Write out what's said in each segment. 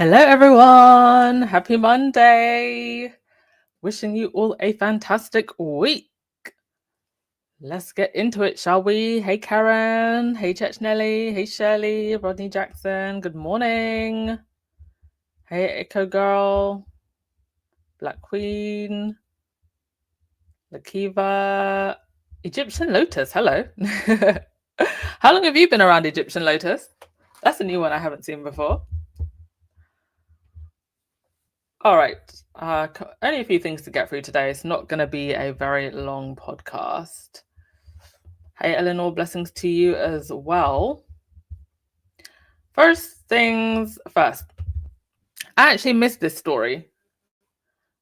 Hello, everyone. Happy Monday. Wishing you all a fantastic week. Let's get into it, shall we? Hey, Karen. Hey, Church Nelly. Hey, Shirley. Rodney Jackson. Good morning. Hey, Echo Girl. Black Queen. Lakiva. Egyptian Lotus. Hello. How long have you been around Egyptian Lotus? That's a new one I haven't seen before. All right. Only a few things to get through today. It's not going to be a very long podcast. Hey, Eleanor, blessings to you as well. First things first. I actually missed this story.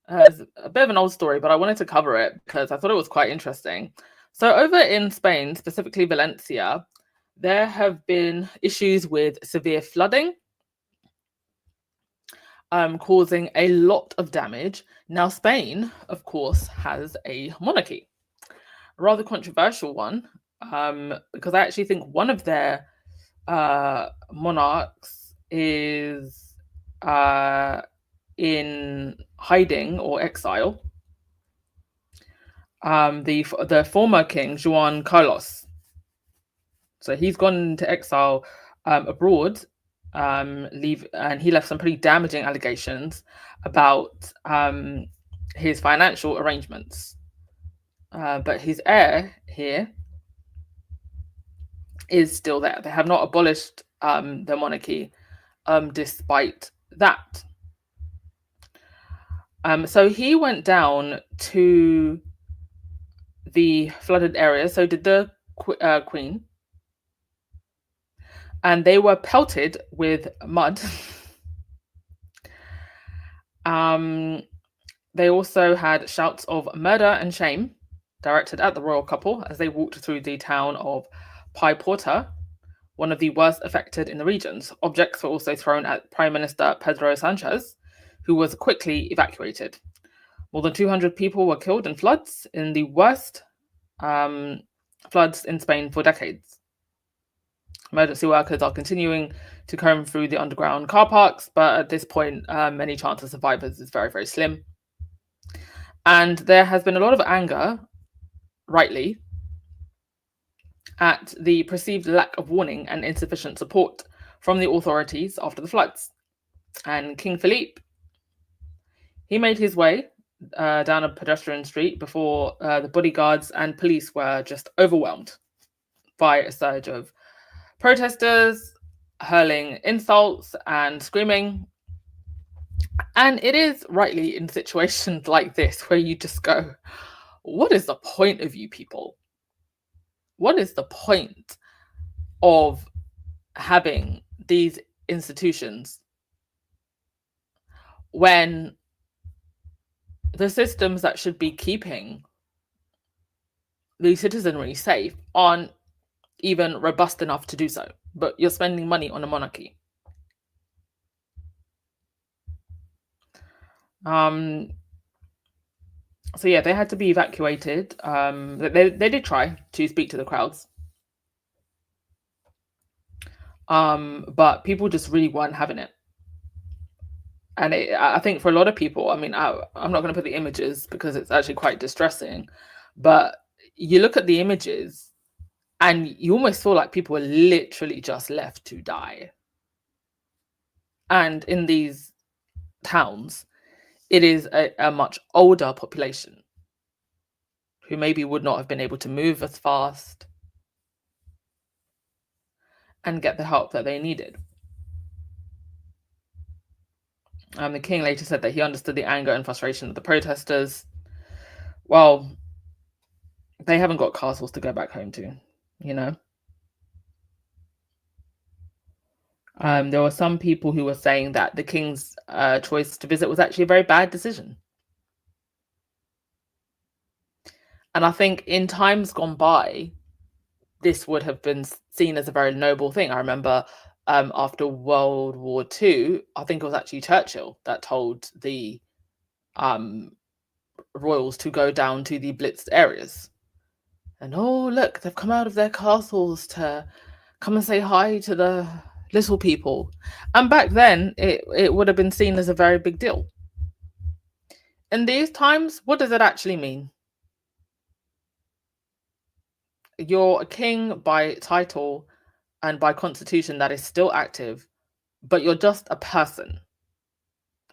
It's a bit of an old story, but I wanted to cover it because I thought it was quite interesting. So over in Spain, specifically Valencia, there have been issues with severe flooding, causing a lot of damage. Now, Spain, of course, has a monarchy, a rather controversial one, because I actually think one of their monarchs is in hiding or exile. The former king, Juan Carlos. So he's gone into exile abroad. He left some pretty damaging allegations about his financial arrangements. But his heir here is still there. They have not abolished the monarchy, despite that. So he went down to the flooded area. So did the Queen, and they were pelted with mud. They also had shouts of murder and shame directed at the royal couple as they walked through the town of Pai Porta, one of the worst affected in the regions. Objects were also thrown at Prime Minister Pedro Sanchez, who was quickly evacuated. More than 200 people were killed in floods, in the worst floods in Spain for decades. Emergency workers are continuing to comb through the underground car parks, but at this point, any chance of survivors is very, very slim. And there has been a lot of anger, rightly, at the perceived lack of warning and insufficient support from the authorities after the floods. And King Philippe, he made his way down a pedestrian street before the bodyguards and police were just overwhelmed by a surge of protesters hurling insults and screaming. And it is rightly in situations like this where you just go, what is the point of you people? What is the point of having these institutions when the systems that should be keeping the citizenry safe aren't even robust enough to do so, but you're spending money on a monarchy? So yeah, they had to be evacuated. They did try to speak to the crowds, but people just really weren't having it. And I think for a lot of people, I mean, I'm not going to put the images because it's actually quite distressing, but you look at the images and you almost feel like people were literally just left to die. And in these towns, it is a much older population who maybe would not have been able to move as fast and get the help that they needed. The king later said that he understood the anger and frustration of the protesters. Well, they haven't got castles to go back home to, you know? There were some people who were saying that the king's choice to visit was actually a very bad decision. And I think in times gone by, this would have been seen as a very noble thing. I remember after World War II, I think it was actually Churchill that told the royals to go down to the blitzed areas. And oh, look, they've come out of their castles to come and say hi to the little people. And back then, it would have been seen as a very big deal. In these times, what does it actually mean? You're a king by title and by constitution that is still active, but you're just a person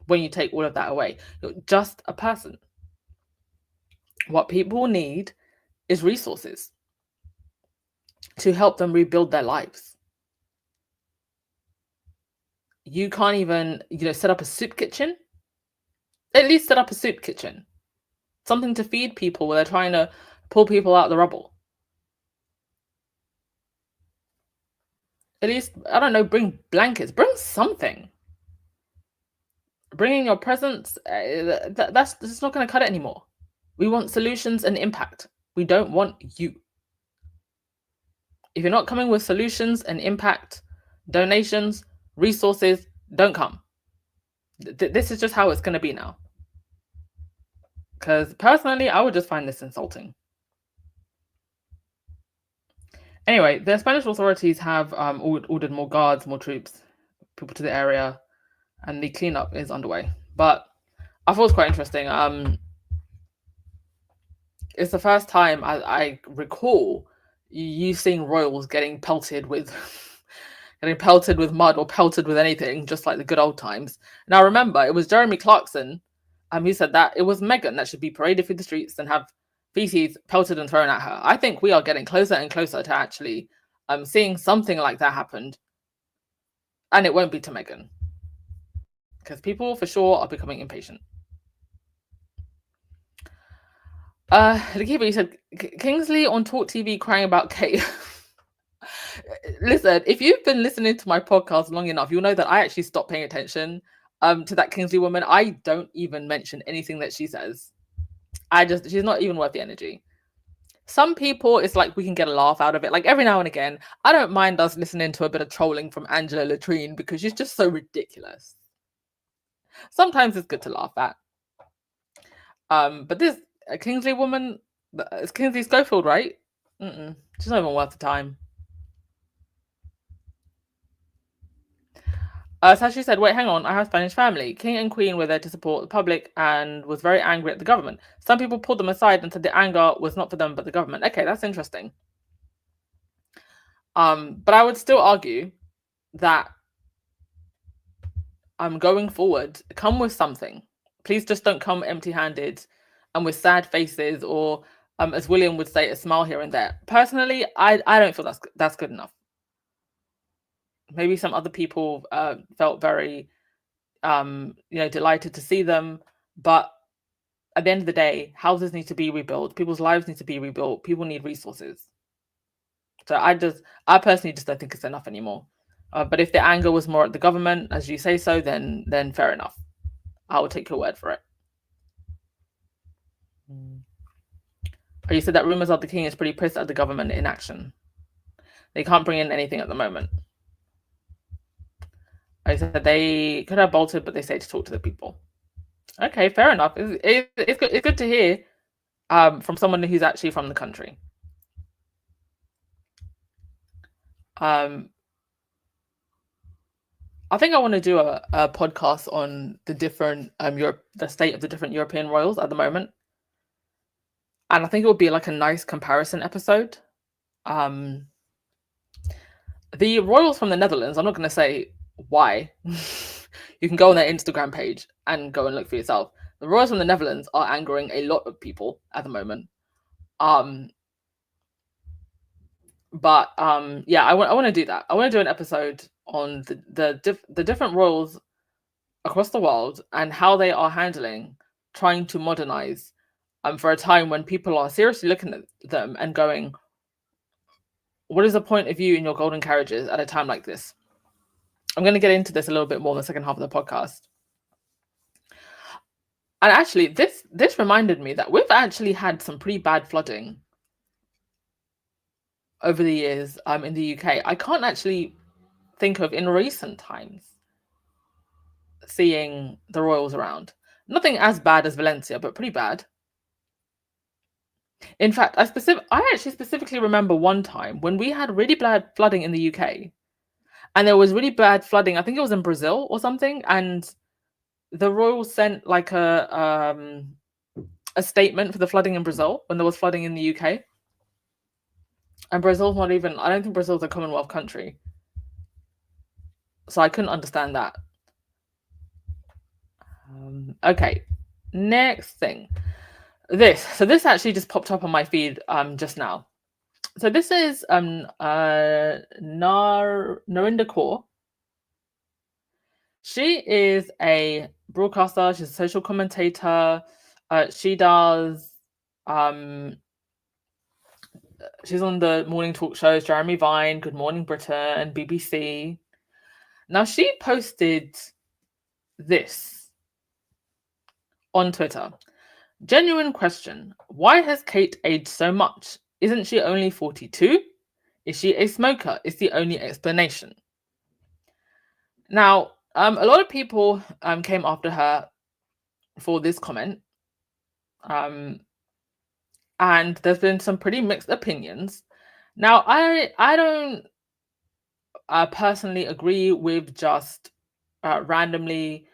when you take all of that away. You're just a person. What people need is resources to help them rebuild their lives. You can't even, set up a soup kitchen. At least set up a soup kitchen. Something to feed people where they're trying to pull people out of the rubble. At least, I don't know, bring blankets, bring something. Bringing your presence, that's not going to cut it anymore. We want solutions and impact. We don't want you. If you're not coming with solutions and impact, donations, resources, don't come. This is just how it's going to be now. Because personally, I would just find this insulting. Anyway, the Spanish authorities have ordered more guards, more troops, people to the area, and the cleanup is underway. But I thought it was quite interesting. It's the first time I recall you seeing royals getting pelted with mud or pelted with anything, just like the good old times. Now remember, it was Jeremy Clarkson who said that it was Meghan that should be paraded through the streets and have feces pelted and thrown at her. I think we are getting closer and closer to actually seeing something like that happened. And it won't be to Meghan. Because people for sure are becoming impatient. The keeper, you said Kingsley on Talk TV crying about Kate. Listen, if you've been listening to my podcast long enough, you'll know that I actually stopped paying attention to that Kingsley woman. I don't even mention anything that she says. She's not even worth the energy. Some people, it's like we can get a laugh out of it. Like every now and again, I don't mind us listening to a bit of trolling from Angela Latrine because she's just so ridiculous. Sometimes it's good to laugh at. But this Kingsley woman, it's Kingsley Schofield, right? She's not even worth the time. So she said, wait, hang on, I have Spanish family. King and Queen were there to support the public and was very angry at the government. Some people pulled them aside and said the anger was not for them, but the government. Okay, that's interesting. But I would still argue that going forward, come with something. Please just don't come empty-handed and with sad faces or, as William would say, a smile here and there. Personally, I don't feel that's good enough. Maybe some other people felt very, delighted to see them. But at the end of the day, houses need to be rebuilt. People's lives need to be rebuilt. People need resources. So I personally just don't think it's enough anymore. But if the anger was more at the government, as you say so, then fair enough. I will take your word for it. You said that rumors of the king is pretty pissed at the government inaction. They can't bring in anything at the moment. I said they could have bolted, but they say to talk to the people. Okay, fair enough. It's good to hear from someone who's actually from the country. I think I want to do a podcast on the different the state of the different European royals at the moment, and I think it would be like a nice comparison episode. The royals from the Netherlands, I'm not going to say why. You can go on their Instagram page and go and look for yourself. The royals from the Netherlands are angering a lot of people at the moment. But yeah, I want to do that. I want to do an episode on the different royals across the world and how they are handling trying to modernize for a time when people are seriously looking at them and going, what is the point of you in your golden carriages at a time like this? I'm going to get into this a little bit more in the second half of the podcast. And actually, this reminded me that we've actually had some pretty bad flooding over the years in the UK. I can't actually think of in recent times seeing the royals around. Nothing as bad as Valencia, but pretty bad. In fact, I actually specifically remember one time when we had really bad flooding in the UK, and there was really bad flooding. I think it was in Brazil or something, and the Royals sent like a statement for the flooding in Brazil when there was flooding in the UK. And Brazil's not even, I don't think Brazil's a Commonwealth country. So I couldn't understand that. Okay, next thing. So this actually just popped up on my feed just now. So this is Narinder Kaur. She is a broadcaster, she's a social commentator. She does she's on the morning talk shows, Jeremy Vine, Good Morning Britain, and BBC. Now she posted this on Twitter. Genuine question. Why has Kate aged so much? Isn't she only 42? Is she a smoker? Is the only explanation. Now, a lot of people came after her for this comment. And there's been some pretty mixed opinions. Now, I don't personally agree with just randomly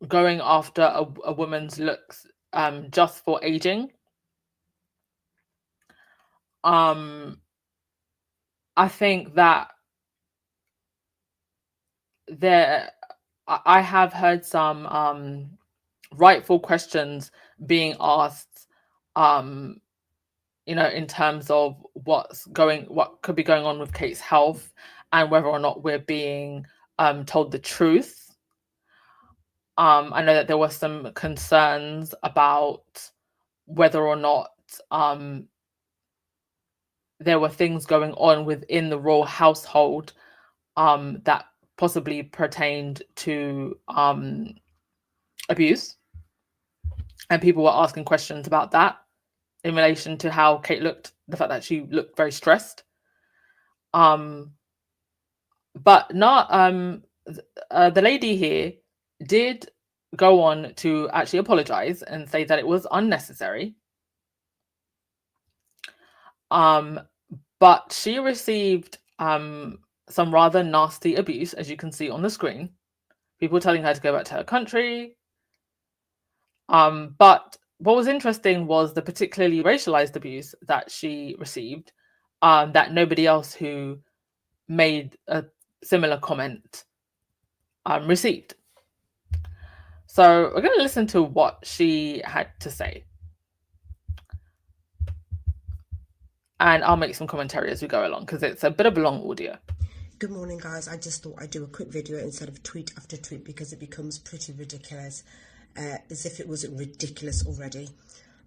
going after a woman's looks just for aging. I think that I have heard some rightful questions being asked, in terms of what could be going on with Kate's health and whether or not we're being told the truth. I know that there were some concerns about whether or not there were things going on within the royal household that possibly pertained to abuse. And people were asking questions about that in relation to how Kate looked, the fact that she looked very stressed. But not the lady here did go on to actually apologize and say that it was unnecessary. But she received some rather nasty abuse, as you can see on the screen. People telling her to go back to her country. But what was interesting was the particularly racialized abuse that she received, that nobody else who made a similar comment received. So we're going to listen to what she had to say. And I'll make some commentary as we go along because it's a bit of a long audio. Good morning, guys. I just thought I'd do a quick video instead of tweet after tweet because it becomes pretty ridiculous, as if it wasn't ridiculous already.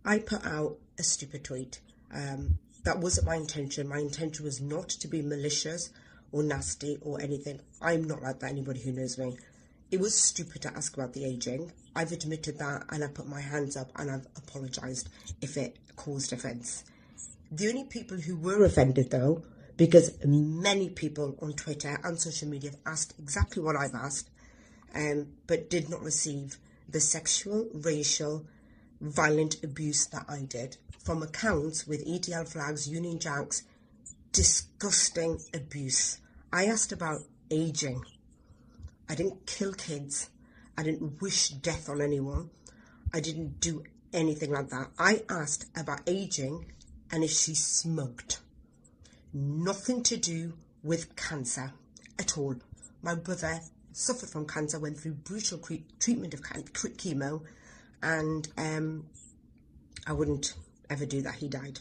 I put out a stupid tweet. That wasn't my intention. My intention was not to be malicious or nasty or anything. I'm not like that, anybody who knows me. It was stupid to ask about the aging. I've admitted that and I put my hands up and I've apologised if it caused offence. The only people who were offended, though, because many people on Twitter and social media have asked exactly what I've asked, but did not receive the sexual, racial, violent abuse that I did. From accounts with ETL flags, Union Jacks, disgusting abuse. I asked about aging. I didn't kill kids. I didn't wish death on anyone. I didn't do anything like that. I asked about aging and if she smoked. Nothing to do with cancer at all. My brother suffered from cancer, went through brutal treatment of chemo, and I wouldn't ever do that. He died.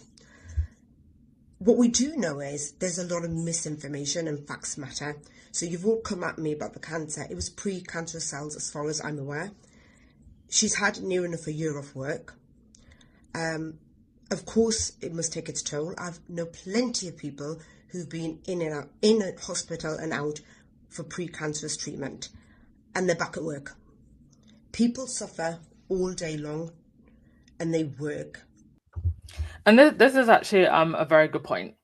What we do know is there's a lot of misinformation and facts matter. So you've all come at me about the cancer. It was pre-cancerous cells as far as I'm aware. She's had near enough a year off work. Of course, it must take its toll. I know plenty of people who've been in and out, in a hospital and out for pre-cancerous treatment, and they're back at work. People suffer all day long, and they work. And this is actually a very good point.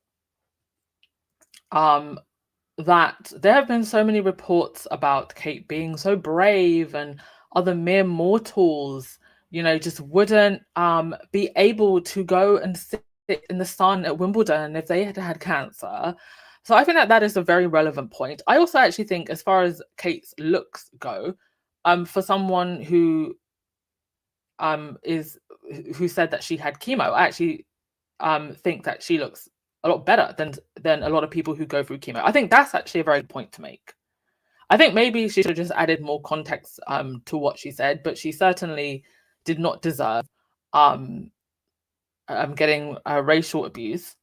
That there have been so many reports about Kate being so brave and other mere mortals, just wouldn't be able to go and sit in the sun at Wimbledon if they had had cancer. So I think that is a very relevant point. I also actually think, as far as Kate's looks go, for someone who is who said that she had chemo, I actually think that she looks a lot better than a lot of people who go through chemo. I think that's actually a very good point to make. I think maybe she should have just added more context to what she said, but she certainly did not deserve getting racial abuse.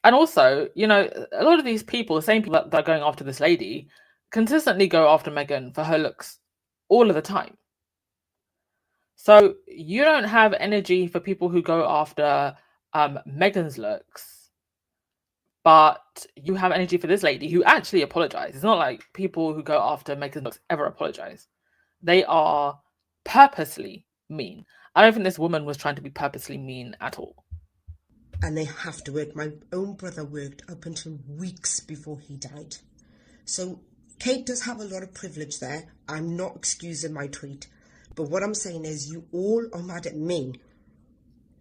And also, you know, a lot of these people, the same people that are going after this lady, consistently go after Meghan for her looks all of the time. So you don't have energy for people who go after Meghan's looks, but you have energy for this lady who actually apologized. It's not like people who go after Meghan's looks ever apologize. They are purposely mean. I don't think this woman was trying to be purposely mean at all. And they have to work. My own brother worked up until weeks before he died. So Kate does have a lot of privilege there. I'm not excusing my tweet. But what I'm saying is, you all are mad at me.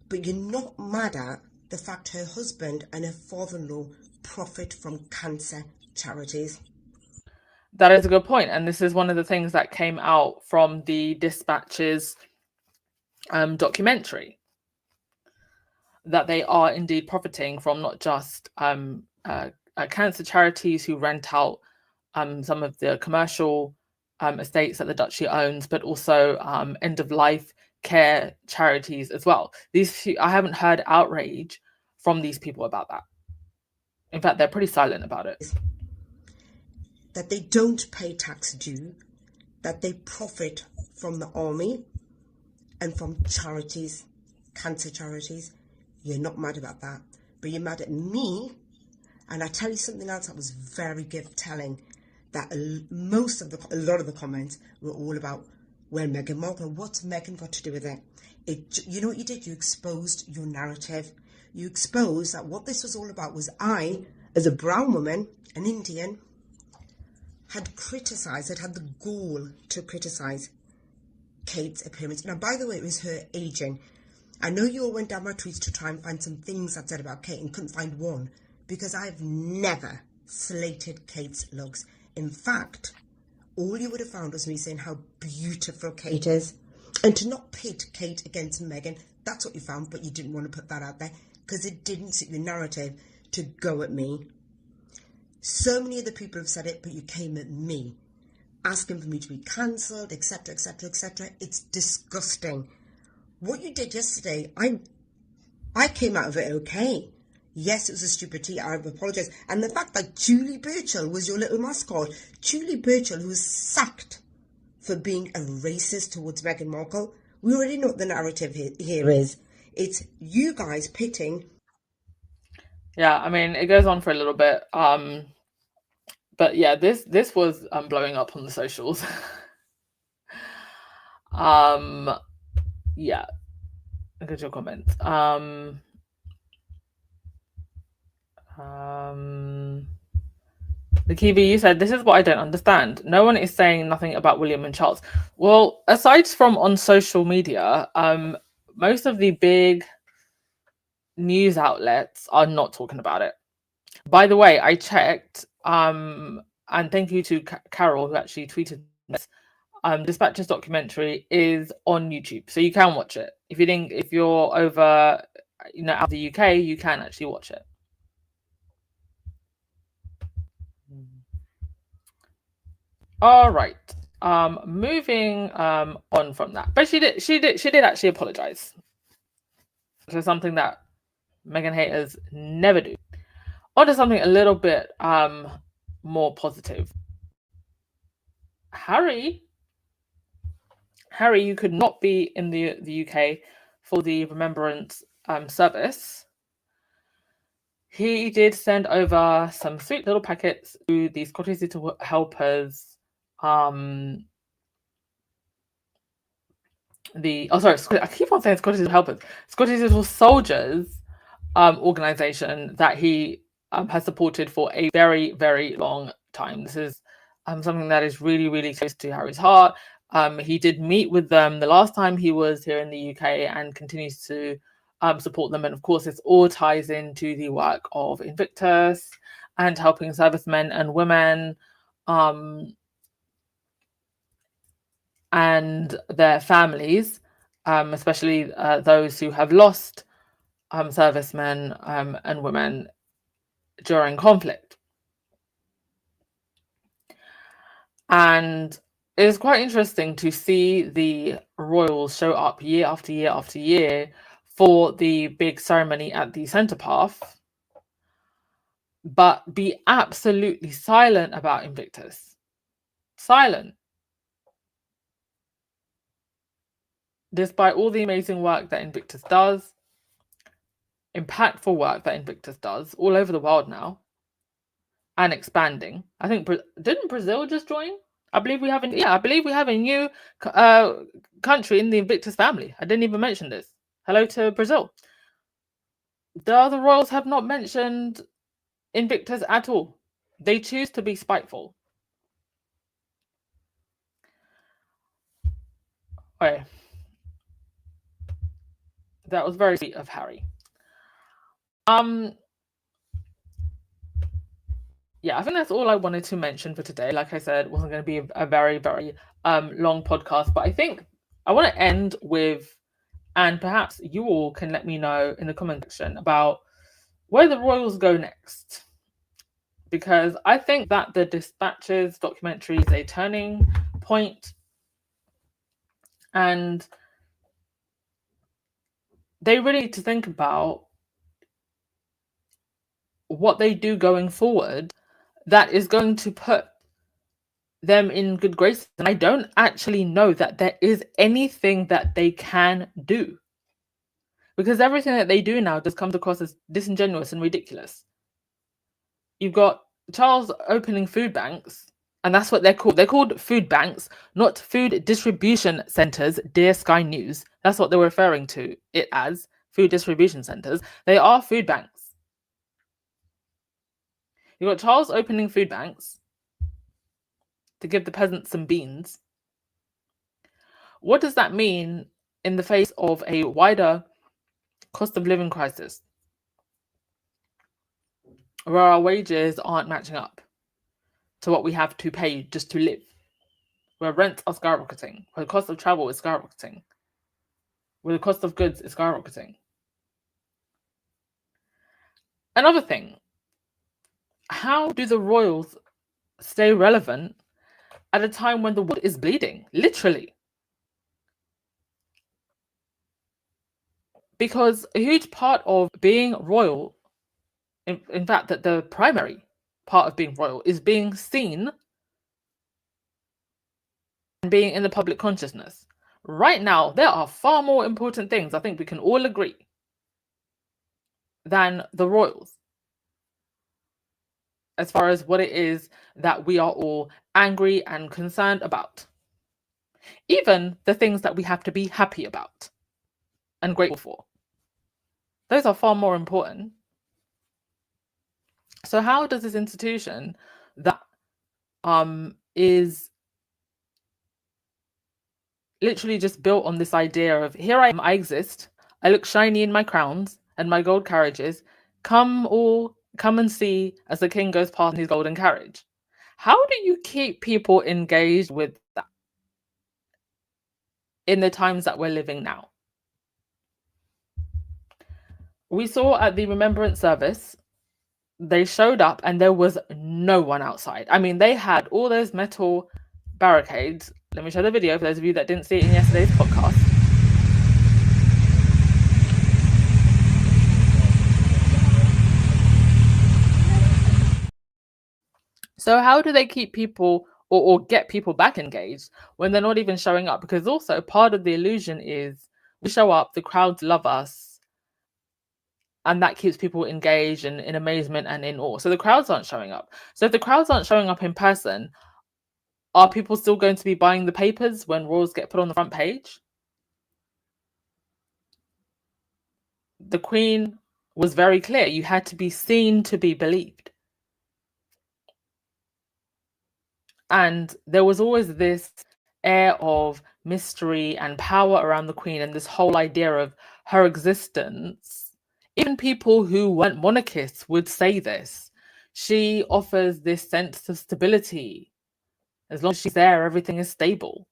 But you're not mad at the fact her husband and her father-in-law profit from cancer charities. That is a good point. And this is one of the things that came out from the Dispatches documentary, that they are indeed profiting from not just cancer charities who rent out some of the commercial estates that the duchy owns, but also end-of-life care charities as well. I haven't heard outrage from these people about that. In fact, they're pretty silent about it. That they don't pay tax due, that they profit from the army and from charities, cancer charities. You're not mad about that, but you're mad at me. And I tell you something else that was very telling, that a lot of the comments were all about, well, Meghan Markle, what's Meghan got to do with it? You know what you did? You exposed your narrative. You exposed that what this was all about was I, as a brown woman, an Indian, had had the gall to criticize Kate's appearance. Now, by the way, it was her aging. I know you all went down my tweets to try and find some things I've said about Kate and couldn't find one, because I've never slated Kate's looks. In fact, all you would have found was me saying how beautiful Kate is. And to not pit Kate against Meghan, that's what you found, but you didn't want to put that out there because it didn't suit your narrative to go at me. So many other people have said it, but you came at me, asking for me to be cancelled, etc., etc., etc. It's disgusting. What you did yesterday, I came out of it okay. Yes, it was a stupid tweet. I apologise. And the fact that Julie Burchill was your little mascot, Julie Burchill, who was sacked for being a racist towards Meghan Markle, we already know what the narrative here is. It's you guys pitting. Yeah, I mean, it goes on for a little bit. But yeah, this was blowing up on the socials. Yeah, look at your comments. Nikibi, you said, this is what I don't understand. No one is saying nothing about William and Charles. Well, aside from on social media, most of the big news outlets are not talking about it. By the way, I checked, and thank you to Carol, who actually tweeted this. Dispatches documentary is on YouTube, so you can watch it. If you're over, out of the UK, you can actually watch it. All right. Moving on from that, but she did actually apologize. So something that Meghan haters never do. On to something a little bit more positive. Harry, you could not be in the UK for the remembrance service. He did send over some sweet little packets to the Scottish Little Helpers. I keep on saying Scottish Little Helpers. Scottish Little Soldiers organization that he has supported for a very, very long time. This is something that is really, really close to Harry's heart. He did meet with them the last time he was here in the UK and continues to support them. And of course, this all ties into the work of Invictus and helping servicemen and women and their families, especially those who have lost servicemen and women during conflict. And it's quite interesting to see the royals show up year after year after year for the big ceremony at the centre path, but be absolutely silent about Invictus. Silent. Despite all the amazing work that Invictus does, impactful work that Invictus does all over the world now, and expanding. I think, didn't Brazil just join? I believe we have a new country in the Invictus family. I didn't even mention this. Hello to Brazil. The other royals have not mentioned Invictus at all. They choose to be spiteful. Okay. That was very sweet of Harry. Yeah, I think that's all I wanted to mention for today. Like I said, it wasn't going to be a very, very long podcast, but I think I want to end with, and perhaps you all can let me know in the comment section about where the royals go next. Because I think that the Dispatches documentary is a turning point, and they really need to think about what they do going forward that is going to put them in good graces. And I don't actually know that there is anything that they can do, because everything that they do now just comes across as disingenuous and ridiculous. You've got Charles opening food banks, and that's what they're called. They're called food banks, not food distribution centers, dear Sky News. That's what they're referring to it as, food distribution centers. They are food banks. You've got Charles opening food banks to give the peasants some beans. What does that mean in the face of a wider cost of living crisis, where our wages aren't matching up to what we have to pay just to live, where rents are skyrocketing, where the cost of travel is skyrocketing, where the cost of goods is skyrocketing? Another thing, how do the royals stay relevant at a time when the world is bleeding, literally? Because a huge part of being royal, in fact, that the primary part of being royal is being seen and being in the public consciousness. Right now, there are far more important things, I think we can all agree, than the royals, as far as what it is that we are all angry and concerned about. Even the things that we have to be happy about and grateful for. Those are far more important. So how does this institution that is literally just built on this idea of, here I am, I exist, I look shiny in my crowns and my gold carriages, come and see as the king goes past in his golden carriage. How do you keep people engaged with that in the times that we're living now? We saw at the remembrance service, they showed up and there was no one outside. I mean, they had all those metal barricades. Let me show the video for those of you that didn't see it in yesterday's podcast. So how do they keep people or get people back engaged when they're not even showing up? Because also part of the illusion is we show up, the crowds love us, and that keeps people engaged and in amazement and in awe. So the crowds aren't showing up. So if the crowds aren't showing up in person, are people still going to be buying the papers when royals get put on the front page? The Queen was very clear. You had to be seen to be believed. And there was always this air of mystery and power around the Queen, and this whole idea of her existence. Even people who weren't monarchists would say this. She offers this sense of stability. As long as she's there, everything is stable.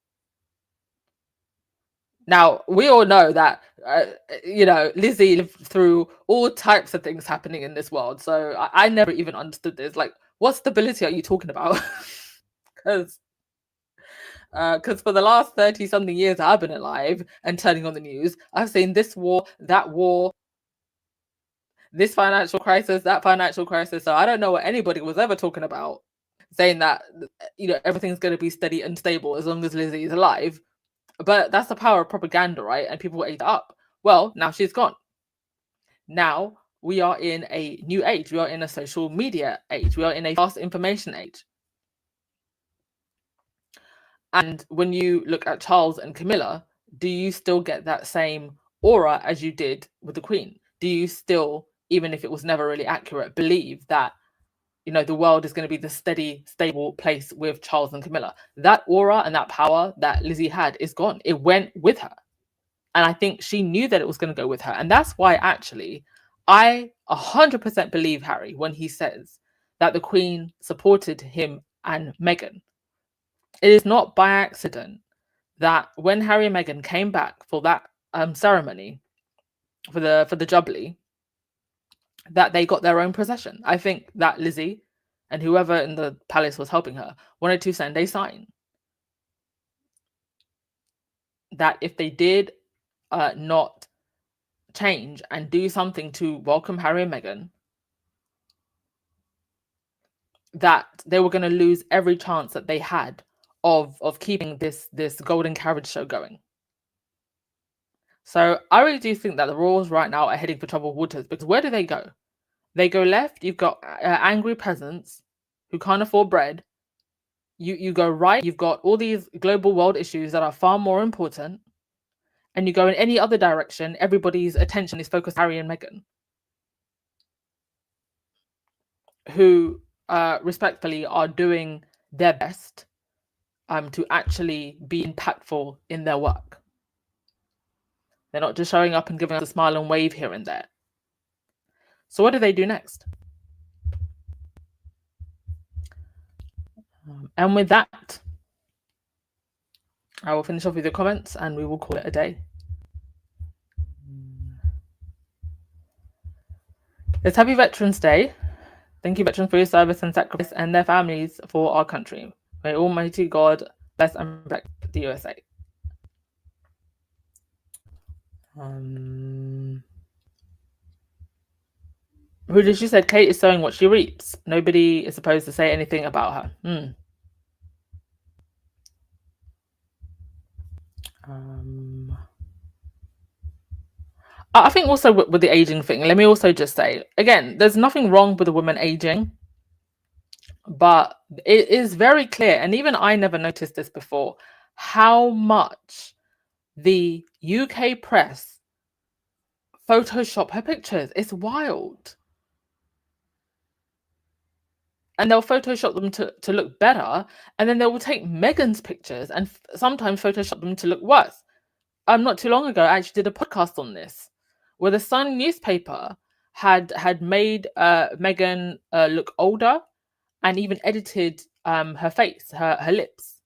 Now, we all know that, Lizzie lived through all types of things happening in this world. So I never even understood this. Like, what stability are you talking about? Because for the last 30 something years I've been alive and turning on the news, I've seen this war, that war, this financial crisis, that financial crisis. So I don't know what anybody was ever talking about, saying that, everything's going to be steady and stable as long as Lizzie is alive. But that's the power of propaganda, right? And people ate it up. Well, now she's gone. Now we are in a new age. We are in a social media age. We are in a fast information age. And when you look at Charles and Camilla, do you still get that same aura as you did with the Queen? Do you still, even if it was never really accurate, believe that, the world is going to be the steady, stable place with Charles and Camilla? That aura and that power that Lizzie had is gone. It went with her. And I think she knew that it was going to go with her. And that's why, actually, I 100% believe Harry when he says that the Queen supported him and Meghan. It is not by accident that when Harry and Meghan came back for that ceremony, for the Jubilee, that they got their own procession. I think that Lizzie and whoever in the palace was helping her wanted to send a sign that if they did not change and do something to welcome Harry and Meghan, that they were going to lose every chance that they had of keeping this golden carriage show going. So I really do think that the royals right now are heading for troubled waters, because where do they go? They go left, you've got angry peasants who can't afford bread. You go right, you've got all these global world issues that are far more important. And you go in any other direction, everybody's attention is focused on Harry and Meghan, who respectfully are doing their best to actually be impactful in their work. They're not just showing up and giving us a smile and wave here and there. So what do they do next? And with that, I will finish off with your comments and we will call it a day. It's Happy Veterans Day. Thank you, veterans, for your service and sacrifice, and their families for our country. May Almighty God bless and protect the USA. Who did she say? Kate is sowing what she reaps. Nobody is supposed to say anything about her. I think also with the aging thing, let me also just say, again, there's nothing wrong with a woman aging, but it is very clear, and even I never noticed this before, how much the UK press Photoshop her pictures. It's wild. And they'll Photoshop them to look better, and then they will take Meghan's pictures and sometimes Photoshop them to look worse. Not too long ago, I actually did a podcast on this, where the Sun newspaper had made Meghan look older, and even edited her face, her lips,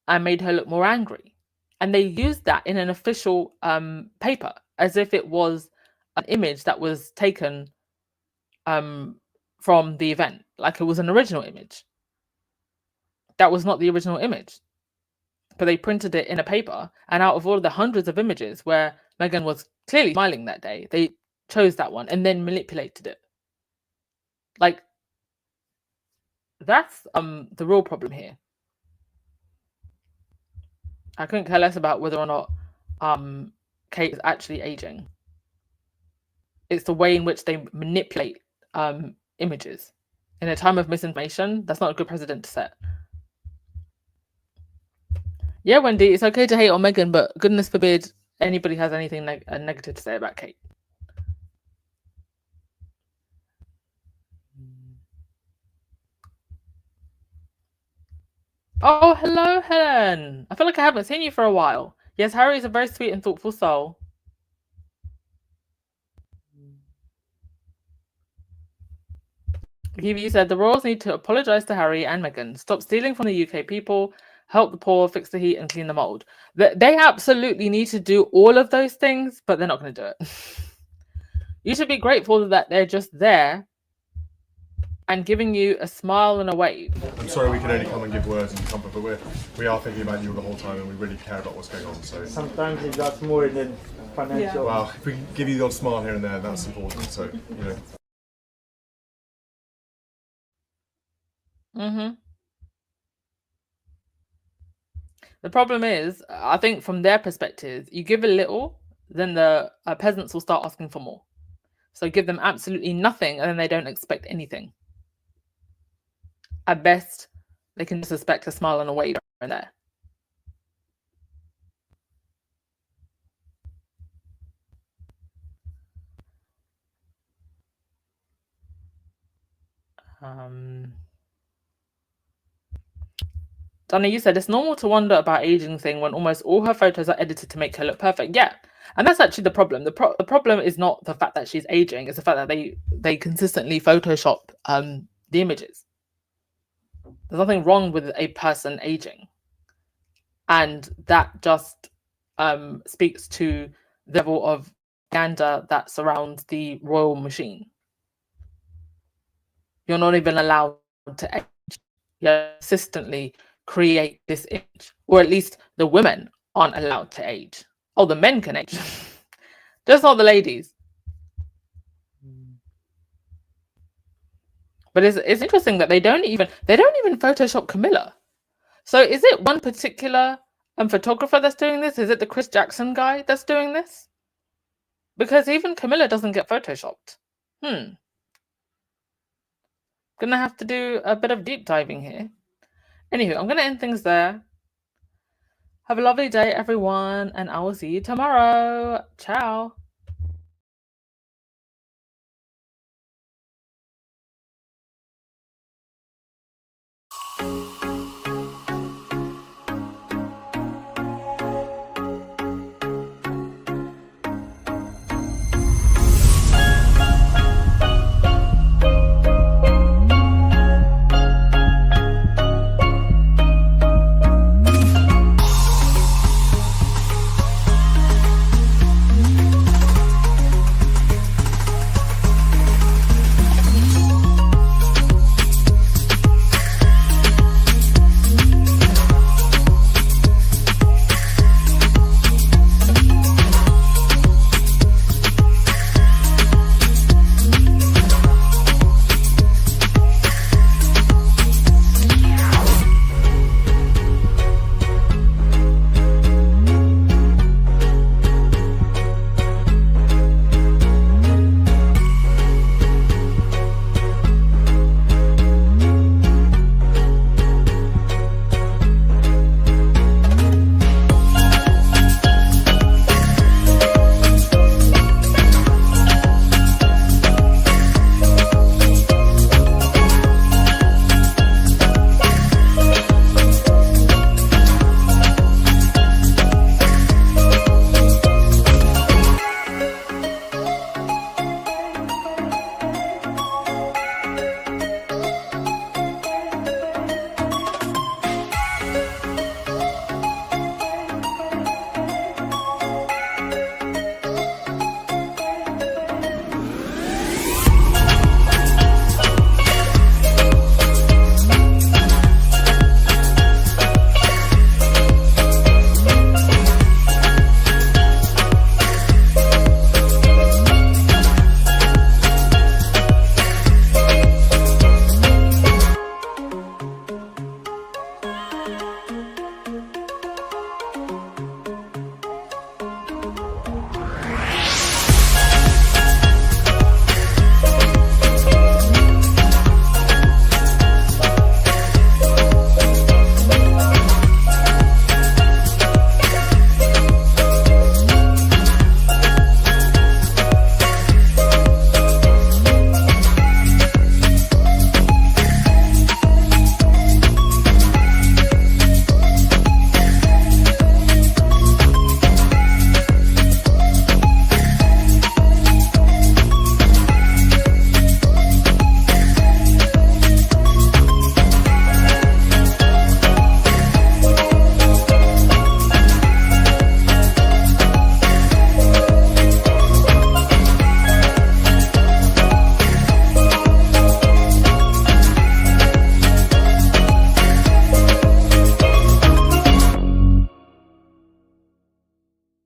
and made her look more angry. And they used that in an official paper, as if it was an image that was taken from the event, like it was an original image. That was not the original image, but they printed it in a paper, and out of all of the hundreds of images where Meghan was clearly smiling that day, they chose that one and then manipulated it. Like, that's the real problem here. I couldn't care less about whether or not Kate is actually aging. It's the way in which they manipulate images. In a time of misinformation, that's not a good precedent to set. Yeah, Wendy, it's okay to hate on Meghan, but goodness forbid anybody has anything negative to say about Kate. Oh, hello, Helen. I feel like I haven't seen you for a while. Yes, Harry is a very sweet and thoughtful soul. Evie said the royals need to apologise to Harry and Meghan. Stop stealing from the UK people. Help the poor, fix the heat, and clean the mold. They absolutely need to do all of those things, but they're not going to do it. You should be grateful that they're just there and giving you a smile and a wave. I'm sorry we can only come and give words and comfort, but we are thinking about you the whole time and we really care about what's going on. So sometimes it's just more than financial. Well, if we can give you the odd smile here and there, that's important. So, you know. The problem is, I think from their perspective, you give a little, then the peasants will start asking for more. So give them absolutely nothing, and then they don't expect anything. At best, they can just expect a smile and a wave right there. Donna, you said it's normal to wonder about aging thing when almost all her photos are edited to make her look perfect. Yeah, and that's actually the problem. The problem is not the fact that she's aging; it's the fact that they consistently Photoshop the images. There's nothing wrong with a person aging, and that just speaks to the level of propaganda that surrounds the royal machine. You're not even allowed to age. You consistently create this image, or at least the women aren't allowed to age. Oh, the men can age, just not the ladies. But it's interesting that they don't even Photoshop Camilla. So is it one particular photographer that's doing this? Is it the Chris Jackson guy that's doing this? Because even Camilla doesn't get Photoshopped. Gonna have to do a bit of deep diving here. Anywho, I'm gonna end things there. Have a lovely day, everyone, and I will see you tomorrow. Ciao.